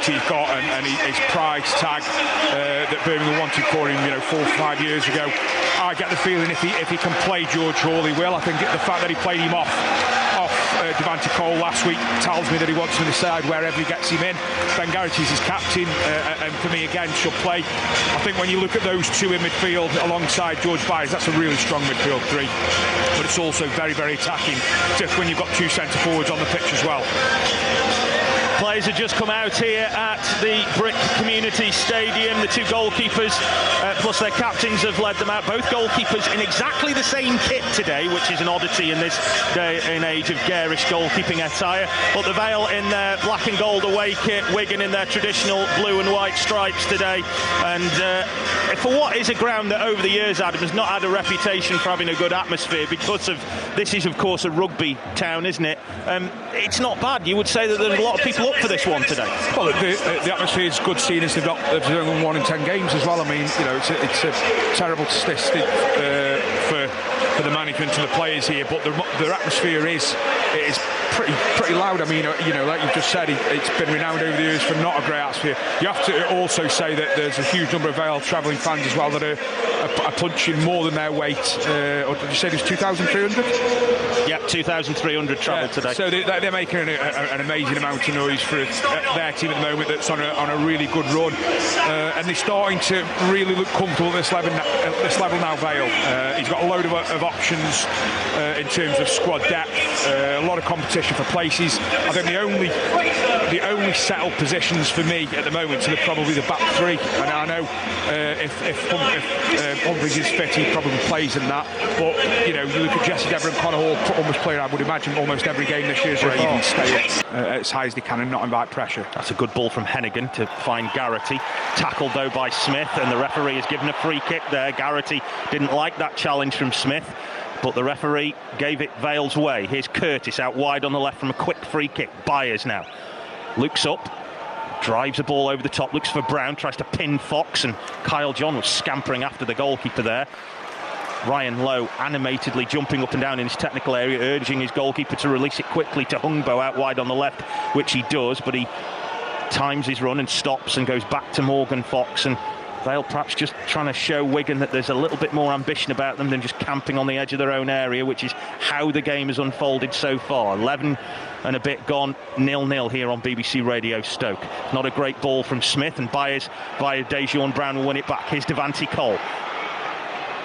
he's got and his price tag that Birmingham wanted for him, 4 or 5 years ago. I get the feeling if he can play George Hall, he will. I think the fact that he played him off Devante Cole last week tells me that he wants him to decide wherever he gets him in. Ben Garrity's his captain, and for me again should play. I think when you look at those two in midfield alongside George Byers, that's a really strong midfield three, but it's also very, very attacking, just when you've got two centre forwards on the pitch as well. Players have just come out here at the Brick Community Stadium. The two goalkeepers, plus their captains, have led them out. Both goalkeepers in exactly the same kit today, which is an oddity in this day and age of garish goalkeeping attire. But the Vale in their black and gold away kit, Wigan in their traditional blue and white stripes today. And for what is a ground that over the years, Adam, has not had a reputation for having a good atmosphere, because of this is of course a rugby town, isn't it? It's not bad. You would say that there's a lot of people up for this one today. Well, the atmosphere is good, seeing as they've only won in 10 games as well. I mean, it's a terrible statistic for the management and the players here, but their atmosphere is pretty loud. I mean, like you've just said, it's been renowned over the years for not a great atmosphere. You have to also say that there's a huge number of Vale travelling fans as well that are punching more than their weight. Or did you say there's 2,300? Yep, 2,300 travelled today. So they're making an amazing amount of noise for their team at the moment that's on a really good run, and they're starting to really look comfortable at this level now. Vale, he's got a load of options in terms of squad depth, a lot of competition for places. I think the only settled positions for me at the moment are probably the back three, and I know if Humphries is fit, he probably plays in that, but you look at Jesse Deborah and Connor Hall almost playing, I would imagine, almost every game this year, so even stay as high as they can and not invite pressure. That's a good ball from Hennigan to find Garrity, tackled though by Smith, and the referee has given a free kick there. Garrity didn't like that challenge from Smith, but the referee gave it Vale's way. Here's Curtis out wide on the left from a quick free kick. Byers now looks up, drives the ball over the top, looks for Brown, tries to pin Fox, and Kyle John was scampering after the goalkeeper there. Ryan Lowe animatedly jumping up and down in his technical area, urging his goalkeeper to release it quickly to Hungbo out wide on the left, which he does, but he times his run and stops and goes back to Morgan Fox. And Vale perhaps just trying to show Wigan that there's a little bit more ambition about them than just camping on the edge of their own area, which is how the game has unfolded so far. 11 and a bit gone, 0-0 here on BBC Radio Stoke. Not a great ball from Smith, and Byers via Dejan Brown will win it back. Here's Devante Cole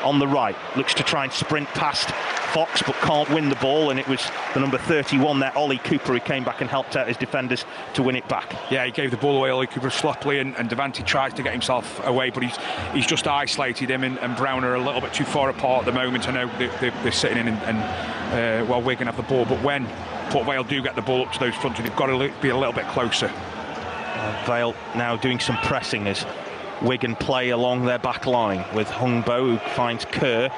on the right, looks to try and sprint past Fox but can't win the ball, and it was the number 31 there, Ollie Cooper, who came back and helped out his defenders to win it back. Yeah, he gave the ball away, Ollie Cooper, sloppily, and Devante tries to get himself away, but he's just isolated him, and Brown are a little bit too far apart at the moment. I know they're sitting in and Wigan have the ball, but when Port Vale do get the ball up to those front, they've got to be a little bit closer. Vale now doing some pressing as Wigan play along their back line with Hungbo, who finds Kerr.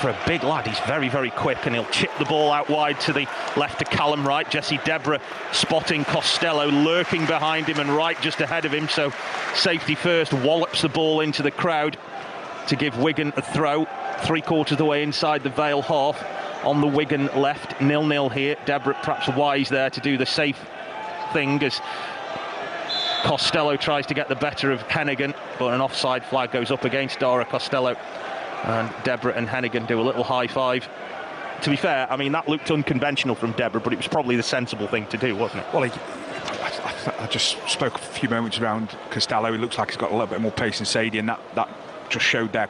For a big lad, he's very, very quick, and he'll chip the ball out wide to the left to Callum Wright. Jesse Deborah spotting Costelloe lurking behind him, and Wright just ahead of him, so safety first, wallops the ball into the crowd to give Wigan a throw. 3/4 of the way inside the Vale half on the Wigan left. 0-0 here. Deborah perhaps wise there to do the safe thing as Costelloe tries to get the better of Hennigan, but an offside flag goes up against Dara Costelloe, and Deborah and Hennigan do a little high five. To be fair, I mean, that looked unconventional from Deborah, but it was probably the sensible thing to do, wasn't it? Well, I just spoke a few moments around Costelloe. He looks like he's got a little bit more pace than Sadie, and that just showed there.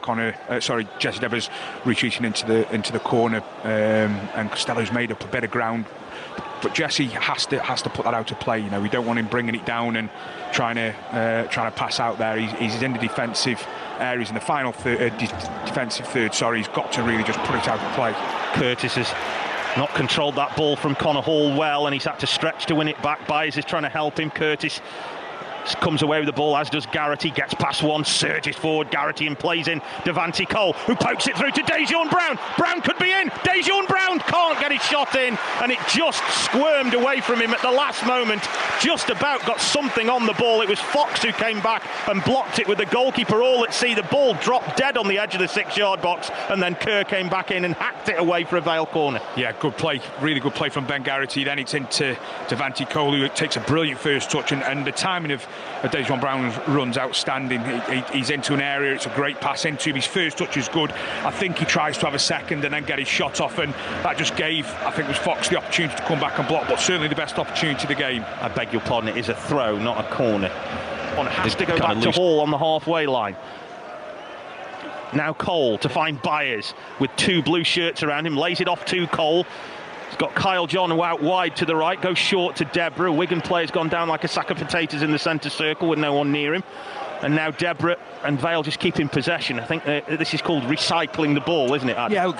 Jesse Deborah's retreating into the corner, and Costelloe's made up a bit of ground. But Jesse has to put that out to play. We don't want him bringing it down and trying to pass out there. He's in the defensive areas in the final defensive third. He's got to really just put it out to play. Curtis has not controlled that ball from Connor Hall well, and he's had to stretch to win it back. Byers is trying to help him. Curtis comes away with the ball, as does Garrity, gets past one, surges forward, Garrity, and plays in Devante Cole, who pokes it through to Dejon Brown. Brown could be in, Dejon Brown can't get his shot in, and it just squirmed away from him at the last moment, just about got something on the ball. It was Fox who came back and blocked it with the goalkeeper all at sea. The ball dropped dead on the edge of the 6-yard box, and then Kerr came back in and hacked it away for a Vale corner. Yeah, good play, really good play from Ben Garrity. Then it's into Devante Cole, who takes a brilliant first touch, and the timing of Dejon Brown's run's outstanding. He's into an area, it's a great pass into him. His first touch is good. I think he tries to have a second and then get his shot off, and that just gave, I think it was Fox, the opportunity to come back and block, but certainly the best opportunity of the game. I beg your pardon, it is a throw, not a corner. One has to go back to Hall on the halfway line. Now Cole to find Byers with 2 blue shirts around him, lays it off to Cole. He's got Kyle John out wide to the right, goes short to Deborah. Wigan player's gone down like a sack of potatoes in the centre circle with no one near him. And now Deborah and Vale just keep in possession. I think this is called recycling the ball, isn't it, Adam? Yeah,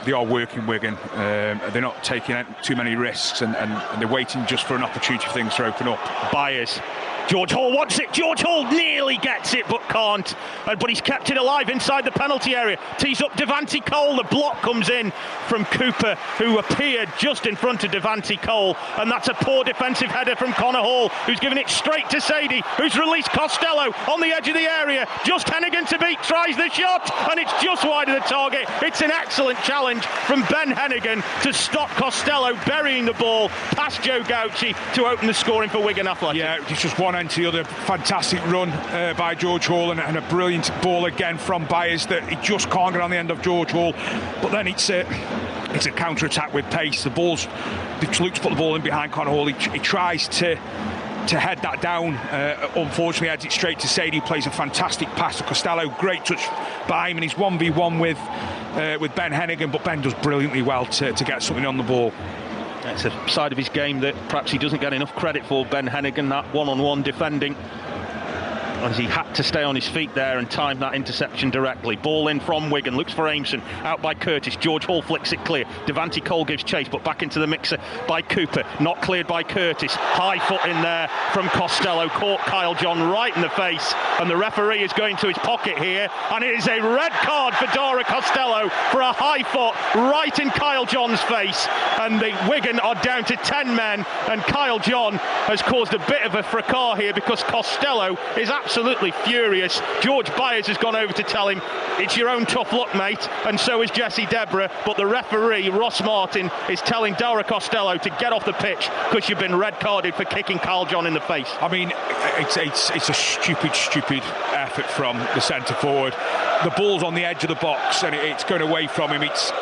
they are working Wigan. They're not taking too many risks, and they're waiting just for an opportunity for things to open up. Byers. George Hall wants it. George Hall nearly gets it, but can't. But he's kept it alive inside the penalty area. Tees up Devante Cole. The block comes in from Cooper, who appeared just in front of Devante Cole. And that's a poor defensive header from Connor Hall, who's given it straight to Sadie, who's released Costelloe on the edge of the area. Just Hennigan to beat, tries the shot, and it's just wide of the target. It's an excellent challenge from Ben Hennigan to stop Costelloe burying the ball past Joe Gauci to open the scoring for Wigan Athletic. Yeah, it's just one end to the other. Fantastic run by George Hall, and a brilliant ball again from Byers that he just can't get on the end of George Hall. But then it's a counter-attack with pace. The ball's looks to put the ball in behind Connor Hall. He tries to head that down. Unfortunately, heads it straight to Sadie, who plays a fantastic pass to Costelloe. Great touch by him, and he's 1v1 with Ben Hennigan, but Ben does brilliantly well to get something on the ball. It's a side of his game that perhaps he doesn't get enough credit for, Ben Hennigan, that one-on-one defending, as he had to stay on his feet there and time that interception directly. Ball in from Wigan, looks for Aimson, out by Curtis. George Hall flicks it clear. Devante Cole gives chase, but back into the mixer by Cooper, not cleared by Curtis. High foot in there from Costelloe, caught Kyle John right in the face, and the referee is going to his pocket here, and it is a red card for Dara Costelloe for a high foot right in Kyle John's face, and the Wigan are down to 10 men, and Kyle John has caused a bit of a fracas here because Costelloe is absolutely furious. George Byers has gone over to tell him, it's your own tough luck, mate, and so is Jesse Deborah, but the referee, Ross Martin, is telling Dara Costelloe to get off the pitch because you've been red carded for kicking Kyle John in the face. I mean, it's a stupid effort from the centre forward. The ball's on the edge of the box and it's going away from him. It's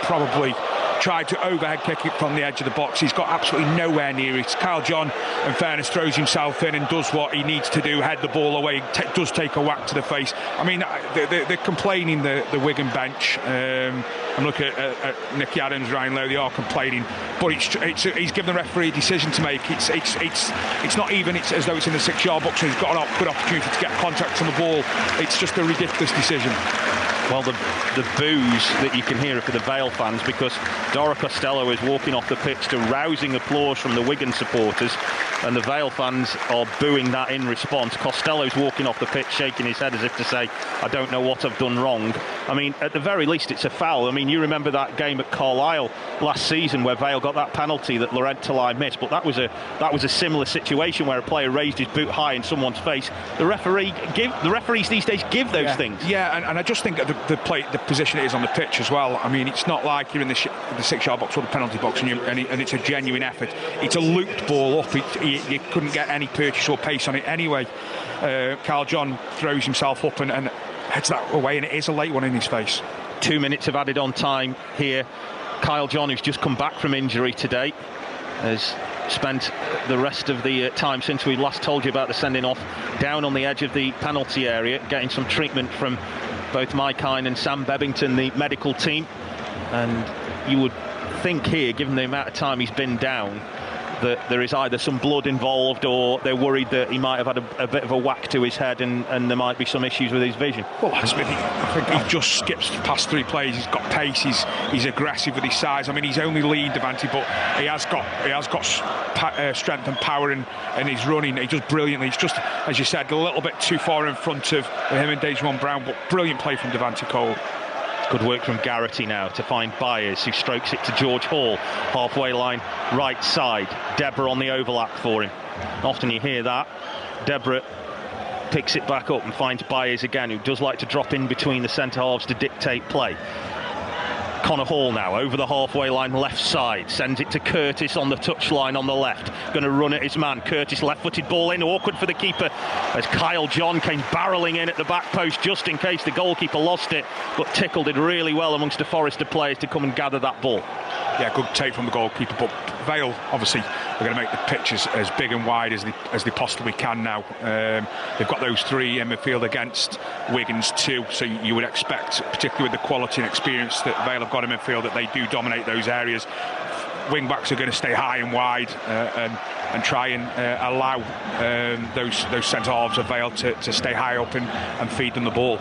probably tried to overhead kick it from the edge of the box. He's got absolutely nowhere near it. Kyle John, in fairness, throws himself in and does what he needs to do, head the ball away, does take a whack to the face. I mean, they're complaining, the Wigan bench. I'm looking at Nicky Adams, Ryan Lowe, they are complaining, but he's given the referee a decision to make. It's not even as though it's in the 6-yard box and he's got a good opportunity to get contact on the ball. It's just a ridiculous decision. Well, the boos that you can hear are for the Vale fans, because Dara Costelloe is walking off the pitch to rousing applause from the Wigan supporters, and the Vale fans are booing that in response. Costelloe's walking off the pitch shaking his head as if to say, I don't know what I've done wrong. I mean, at the very least, it's a foul. I mean, you remember that game at Carlisle last season where Vale got that penalty that Laurent Talai missed, but that was a similar situation where a player raised his boot high in someone's face. The referees these days give those things. Yeah, and I just think that the position it is on the pitch as well. I mean, it's not like you're in the 6-yard box or the penalty box and it's a genuine effort. It's a looped ball up. You couldn't get any purchase or pace on it anyway. Kyle John throws himself up and heads that away, and it is a late one in his face. 2 minutes of added on time here. Kyle John, who's just come back from injury today, has spent the rest of the time since we last told you about the sending off down on the edge of the penalty area, getting some treatment from both Mike Hine and Sam Bebbington, the medical team. And you would think here, given the amount of time he's been down, that there is either some blood involved or they're worried that he might have had a bit of a whack to his head and there might be some issues with his vision. Well, I think he just skips past 3 players. He's got pace. He's aggressive with his size. I mean, he's only lean Devante, but he has got strength and power, and he's running. He does brilliantly. It's just, as you said, a little bit too far in front of him and Dejuan Brown, but brilliant play from Devante Cole. Good work from Garrity now to find Byers, who strokes it to George Hall, halfway line, right side. Deborah on the overlap for him. Often you hear that. Deborah picks it back up and finds Byers again, who does like to drop in between the centre halves to dictate play. Connor Hall now over the halfway line, left side, sends it to Curtis on the touchline on the left, going to run at his man. Curtis left-footed ball in, awkward for the keeper as Kyle John came barrelling in at the back post just in case the goalkeeper lost it, but Tickle did really well amongst the Forester players to come and gather that ball. Yeah, good take from the goalkeeper, but Vale obviously are going to make the pitch as big and wide as they possibly can now. They've got those 3 in midfield against Wigan's 2, so you would expect, particularly with the quality and experience that Vale have got in midfield, that they do dominate those areas. Wing backs are going to stay high and wide and try and allow those centre halves of Vale to stay high up and feed them the ball.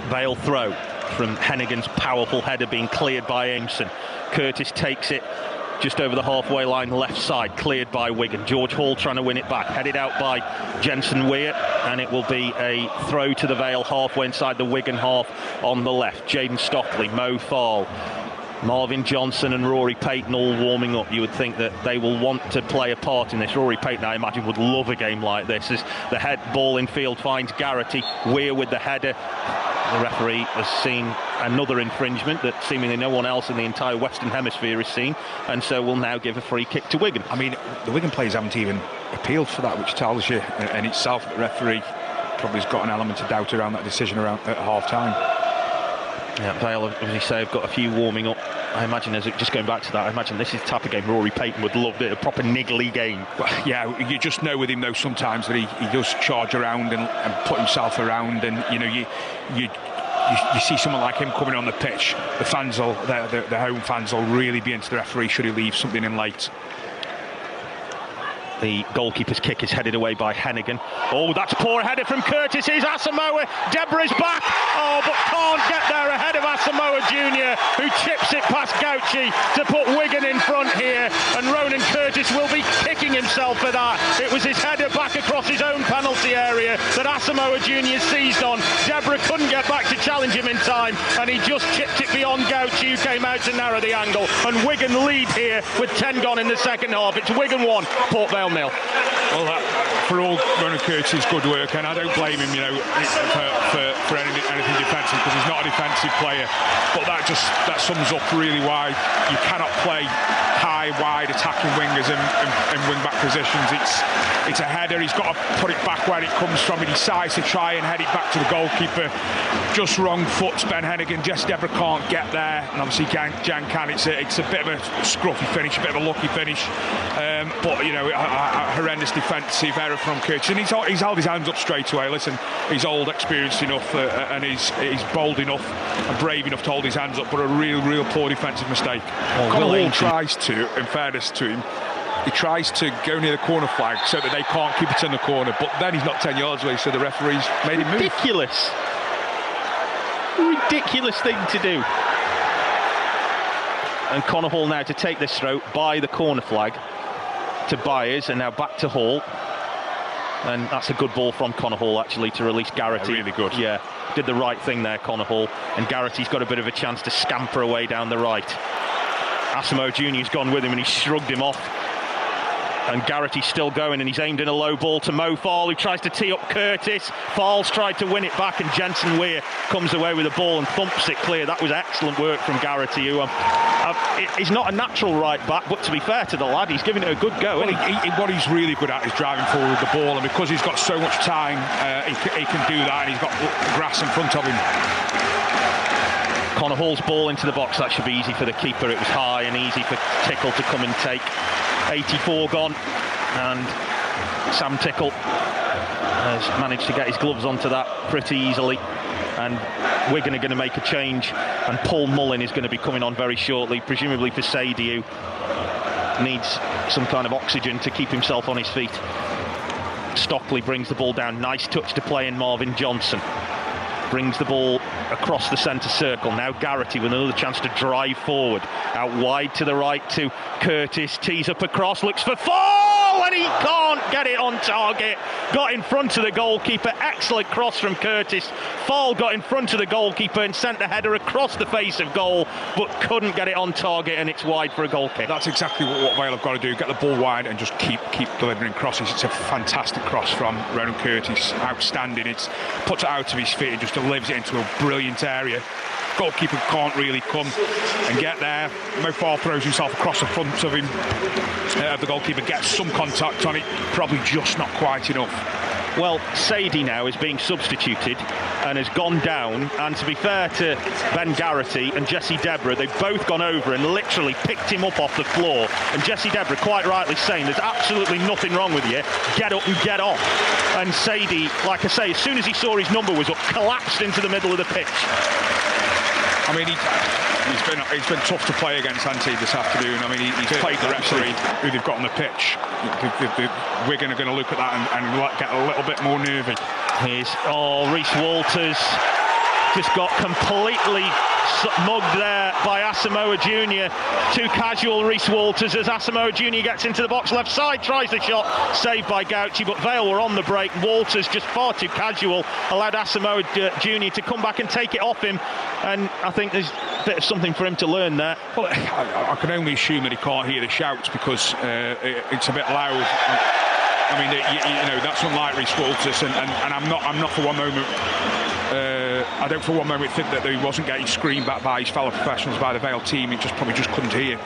Vale throw from Hennigan's powerful header being cleared by Aimson. Curtis takes it just over the halfway line, left side, cleared by Wigan. George Hall trying to win it back, headed out by Jensen Weir, and it will be a throw to the Vale halfway inside the Wigan half on the left. Jaden Stockley, Mo Fall, Marvin Johnson and Rory Payton all warming up. You would think that they will want to play a part in this. Rory Payton, I imagine, would love a game like this, as the head ball in field finds Garrity. Weir with the header. The referee has seen another infringement that seemingly no one else in the entire Western Hemisphere has seen, and so will now give a free kick to Wigan. I mean, the Wigan players haven't even appealed for that, which tells you in itself the referee probably has got an element of doubt around that decision at half-time. Yeah, Vale, as you say, have got a few warming up. I imagine, just going back to that, I imagine this is the type of game Rory Payton would love, it, a proper niggly game. Well, yeah, you just know with him though sometimes that he does charge around and put himself around, and you know you see someone like him coming on the pitch, the fans will, the home fans will really be into the referee should he leave something in late. The goalkeeper's kick is headed away by Hennigan. Oh, that's poor header from Curtis. Here's Asamoah. Deborah's back. Oh, but can't get there ahead of Asamoah Jr., who chips it past Gauci to put Wigan in front here. And Ronan Curtis will be kicking himself for that. It was his header back across his own penalty area that Asamoah Jr. seized on. Deborah couldn't get back to challenge him in time, and he just chipped it beyond Gauci, who came out to narrow the angle. And Wigan lead here with 10 gone in the second half. It's Wigan 1, Port Vale 0. Well, for all Ronan Curtis' good work, and I don't blame him, for anything defensive, because he's not a defensive player. But that sums up really why you cannot play high, wide attacking wingers in wing-back positions. It's a header. He's got to put it back where it comes from. He decides to try and head it back to the goalkeeper. Just wrong foot, Ben Hennigan. Jess Deborah can't get there, and obviously Jan can. It's a bit of a scruffy finish, a bit of a lucky finish. But a horrendous defensive error from Curtis, and he's held his hands up straight away. Listen, he's old, experienced enough, and he's bold enough and brave enough to hold his hands up, but a real poor defensive mistake. Connor Hall tries to, in fairness to him, he tries to go near the corner flag so that they can't keep it in the corner, but then he's not 10 yards away, so the referee's made him move. Ridiculous thing to do. And Connor Hall now to take this throw by the corner flag to Byers, and now back to Hall, and that's a good ball from Connor Hall actually to release Garrity. Yeah, really good. Yeah, did the right thing there, Connor Hall, and Garrity's got a bit of a chance to scamper away down the right. Asamoah Jr.'s gone with him and he's shrugged him off, and Garrity's still going, and he's aimed in a low ball to Mo Fall, who tries to tee up Curtis. Fall's tried to win it back, and Jensen Weir comes away with the ball and thumps it clear. That was excellent work from Garrity, who he's not a natural right back, but to be fair to the lad, he's giving it a good go. Well, what he's really good at is driving forward with the ball, and because he's got so much time, he can do that, and he's got grass in front of him. Connor Hall's ball into the box, that should be easy for the keeper. It was high and easy for Tickle to come and take. 84 gone, and Sam Tickle has managed to get his gloves onto that pretty easily, and Wigan are going to make a change, and Paul Mullin is going to be coming on very shortly, presumably for Sadie, who needs some kind of oxygen to keep himself on his feet. Stockley brings the ball down. Nice touch to play in Marvin Johnson. Brings the ball across the centre circle. Now Garrity with another chance to drive forward. Out wide to the right to Curtis. Tees up across, looks for Fall, and he can't get it on target. Got in front of the goalkeeper. Excellent cross from Curtis. Fall got in front of the goalkeeper and sent the header across the face of goal, but couldn't get it on target, and it's wide for a goal kick. That's exactly what Vale have got to do. Get the ball wide and just keep delivering crosses. It's a fantastic cross from Ronan Curtis. Outstanding. It puts it out of his feet and just delivers it into a brilliant area. Goalkeeper can't really come and get there. Mo Fall throws himself across the front of him. The goalkeeper gets some contact on it, probably just not quite enough. Well, Sadie now is being substituted and has gone down, and to be fair to Ben Garrity and Jesse Deborah, they've both gone over and literally picked him up off the floor, and Jesse Deborah quite rightly saying there's absolutely nothing wrong with you, get up and get off. And Sadie, like I say, as soon as he saw his number was up, collapsed into the middle of the pitch. I mean, he's been tough to play against, hasn't he, this afternoon? I mean, he's played the referee who they've got on the pitch. Wigan are going to look at that and get a little bit more nervy. Here's Rhys Walters just got completely mugged there by Asamoah Jr. Too casual, Rhys Walters, as Asamoah Jr. gets into the box left side, tries the shot, saved by Gauci, but Vale were on the break. Walters just far too casual, allowed Asamoah Jr. to come back and take it off him, and I think there's a bit of something for him to learn there. Well, I can only assume that he can't hear the shouts because it's a bit loud. I mean, you know, that's unlike Rhys Walters, and I'm not for one moment. I don't for one moment think that he wasn't getting screamed back by his fellow professionals, by the Vale team. He probably just couldn't hear.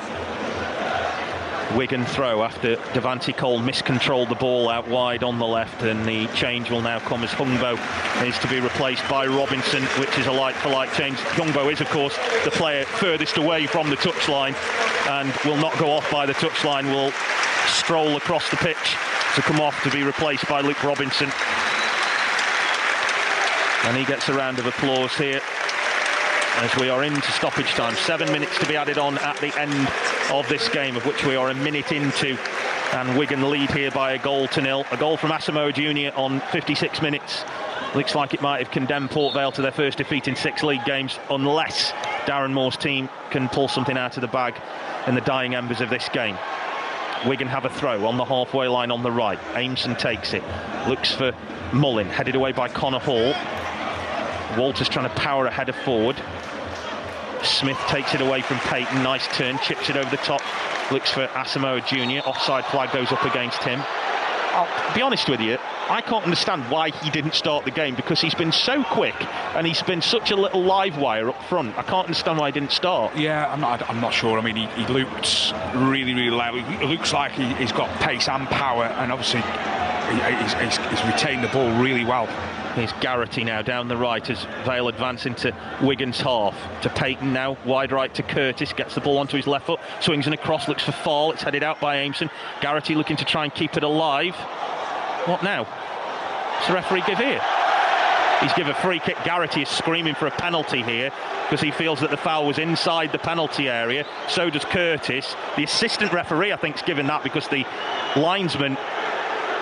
Wigan throw after Devante Cole miscontrolled the ball out wide on the left, and the change will now come as Hungbo is to be replaced by Robinson, which is a like-for-like change. Hungbo is, of course, the player furthest away from the touchline and will not go off by the touchline, will stroll across the pitch to come off to be replaced by Luke Robinson. And he gets a round of applause here as we are into stoppage time. 7 minutes to be added on at the end of this game, of which we are a minute into, and Wigan lead here by 1-0. A goal from Asamoah Jr. on 56 minutes. Looks like it might have condemned Port Vale to their first defeat in 6 league games, unless Darren Moore's team can pull something out of the bag in the dying embers of this game. Wigan have a throw on the halfway line on the right. Aimson takes it, looks for Mullin, headed away by Connor Hall. Walters trying to power a header forward. Smith takes it away from Payton, nice turn, chips it over the top, looks for Asamoah Jr. Offside flag goes up against him. I'll be honest with you, I can't understand why he didn't start the game, because he's been so quick and he's been such a little live wire up front. I can't understand why he didn't start. Yeah, I'm not sure. I mean, he looked really loud. It looks like he's got pace and power, and obviously he's retained the ball really well. Here's Garrity now down the right as Vale advance into Wigan's half. To Payton now, wide right to Curtis, gets the ball onto his left foot, swings and across, looks for Fall, it's headed out by Aimson. Garrity looking to try and keep it alive. What now? Does the referee give here? He's given a free kick. Garrity is screaming for a penalty here because he feels that the foul was inside the penalty area. So does Curtis. The assistant referee, I think, is given that because the linesman...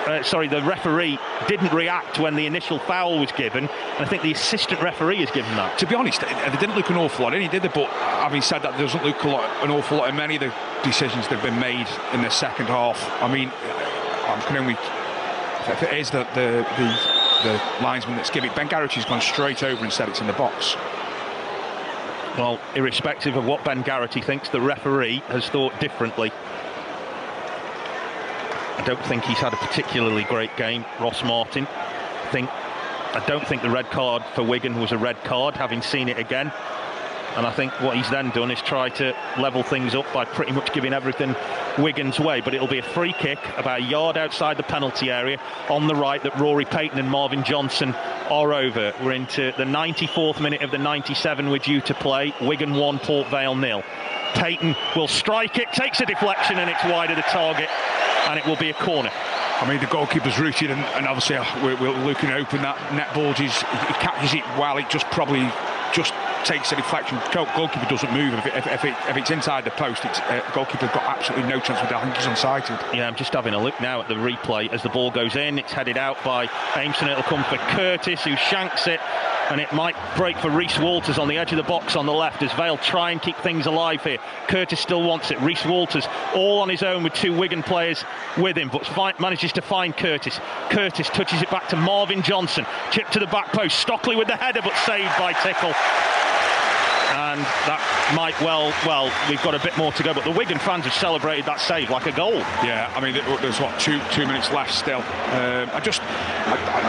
the referee didn't react when the initial foul was given, and I think the assistant referee is given that. To be honest, they didn't look an awful lot in, did they? But having said that, there doesn't look an awful lot in many of the decisions that have been made in the second half. I mean, I can only... If it is the linesman that's giving it, Ben Garrity's gone straight over and said it's in the box. Well, irrespective of what Ben Garrity thinks, the referee has thought differently. I don't think he's had a particularly great game, Ross Martin. I don't think the red card for Wigan was a red card, having seen it again. And I think what he's then done is try to level things up by pretty much giving everything Wigan's way. But it'll be a free kick about a yard outside the penalty area on the right that Rory Payton and Marvin Johnson are over. We're into the 94th minute of the 97 we're due to play. Wigan 1, Port Vale 0. Payton will strike it, takes a deflection, and it's wide of the target, and it will be a corner. I mean, the goalkeeper's rooted, and obviously we're looking to open that net bulges. He catches it well. It just probably takes a deflection, goalkeeper doesn't move. If it's inside the post, goalkeeper's got absolutely no chance with it. I think he's unsighted. Yeah, I'm just having a look now at the replay as the ball goes in. It's headed out by Aimson. It'll come for Curtis, who shanks it, and it might break for Rhys Walters on the edge of the box on the left as Vale try and keep things alive here. Curtis still wants it. Rhys Walters all on his own with 2 Wigan players with him, but manages to find Curtis. Curtis touches it back to Marvin Johnson. Chip to the back post. Stockley with the header, but saved by Tickle. And that might well, we've got a bit more to go, but the Wigan fans have celebrated that save like a goal. Yeah, I mean, there's what, two minutes left still. I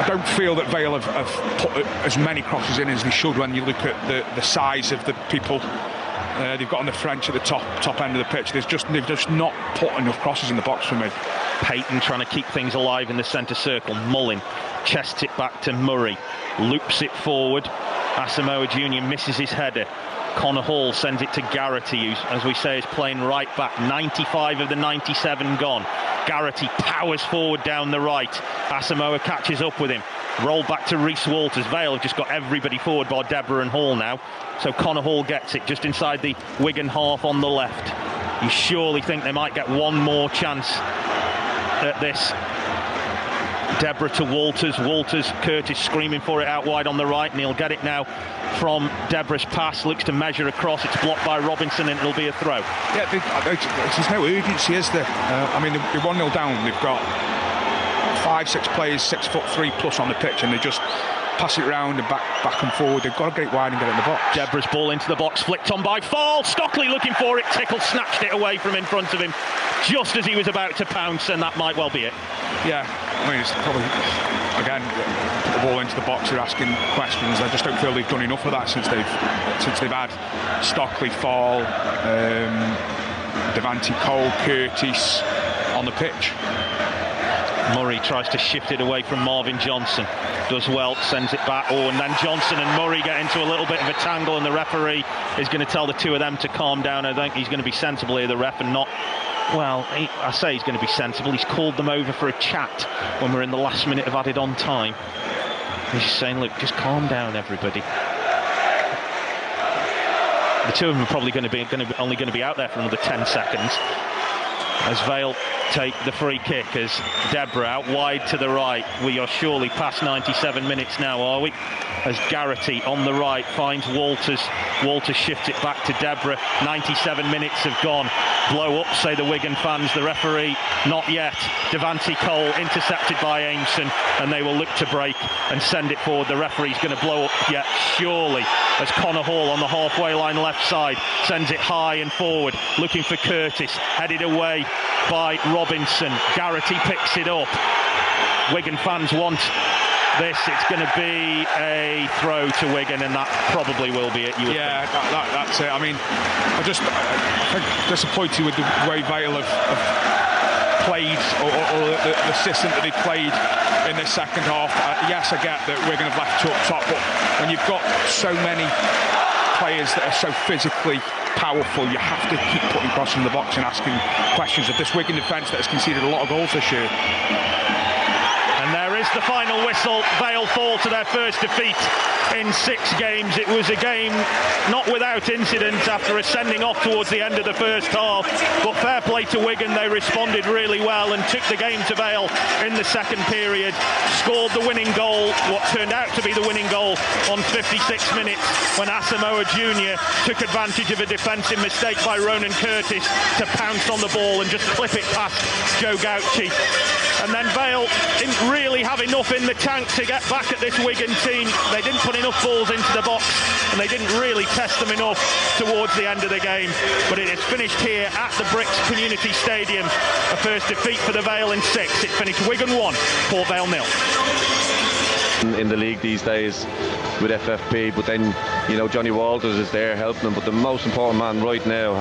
don't feel that Vale have put as many crosses in as they should when you look at the size of the people they've got on the French at the top end of the pitch. They've just not put enough crosses in the box for me. Payton trying to keep things alive in the centre circle. Mullin chests it back to Murray, loops it forward. Asamoah Jr. misses his header. Connor Hall sends it to Garrity, who, as we say, is playing right back. 95 of the 97 gone. Garrity powers forward down the right. Asamoah catches up with him. Roll back to Rhys Walters. Vale have just got everybody forward by Deborah and Hall now. So Connor Hall gets it just inside the Wigan half on the left. You surely think they might get one more chance at this. Deborah to Walters. Curtis screaming for it out wide on the right, and he'll get it now from Deborah's pass. Looks to measure across. It's blocked by Robinson, and it'll be a throw. Yeah, there's no urgency, is there? I mean, they're 1-0 down. They've got 5-6 players, 6'3" plus on the pitch, and they just pass it around and back and forward. They've got to get it wide and get it in the box. Deborah's ball into the box, flicked on by Fall. Stockley looking for it. Tickle snatched it away from in front of him just as he was about to pounce, and that might well be it. Yeah, I mean, it's probably, again, put the ball into the box, you're asking questions. I just don't feel they've done enough of that since they've had Stockley, Fall, Devante Cole, Curtis on the pitch. Murray tries to shift it away from Marvin Johnson. Does well, sends it back. And then Johnson and Murray get into a little bit of a tangle, and the referee is going to tell the two of them to calm down. I think he's going to be sensible here, the ref, and not... Well, I say he's going to be sensible. He's called them over for a chat when we're in the last minute of added on time. He's just saying, look, just calm down, everybody. The two of them are probably only going to be out there for another 10 seconds. As Vale take the free kick, as Deborah out wide to the right. We are surely past 97 minutes now, are we? As Garrity on the right finds Walters. Walters shifts it back to Deborah. 97 minutes have gone. Blow up, say the Wigan fans. The referee, not yet. Devante Cole intercepted by Aimson, and they will look to break and send it forward. The referee's going to blow up yet, surely, as Connor Hall on the halfway line left side sends it high and forward, looking for Curtis, headed away by Robinson. Garrity picks it up. Wigan fans want this. It's going to be a throw to Wigan, and that probably will be it. Yeah, that's it. I mean, I think disappointed with the way Vale have played, or the system that they played in the second half. Yes, I get that Wigan have left up top, but when you've got so many players that are so physically powerful, you have to keep putting crosses in the box and asking questions of this Wigan defence that has conceded a lot of goals this year. And there is the final whistle. Vale fall to their first defeat in 6 games. It was a game not without incident after a sending off towards the end of the first half, but fair play to Wigan. They responded really well and took the game to Vale in the second period. Scored the winning goal, what turned out to be the winning goal, on 56 minutes when Asamoah Jr. took advantage of a defensive mistake by Ronan Curtis to pounce on the ball and just clip it past Joe Gauci. And then Vale didn't really have enough in the tank to get back at this Wigan team. They didn't put enough balls into the box, and they didn't really test them enough towards the end of the game. But it is finished here at the Bricks Community Stadium. A first defeat for the Vale in 6. It finished Wigan 1, Port Vale 0. In the league these days with FFP, but then, you know, Johnny Walters is there helping them, but the most important man right now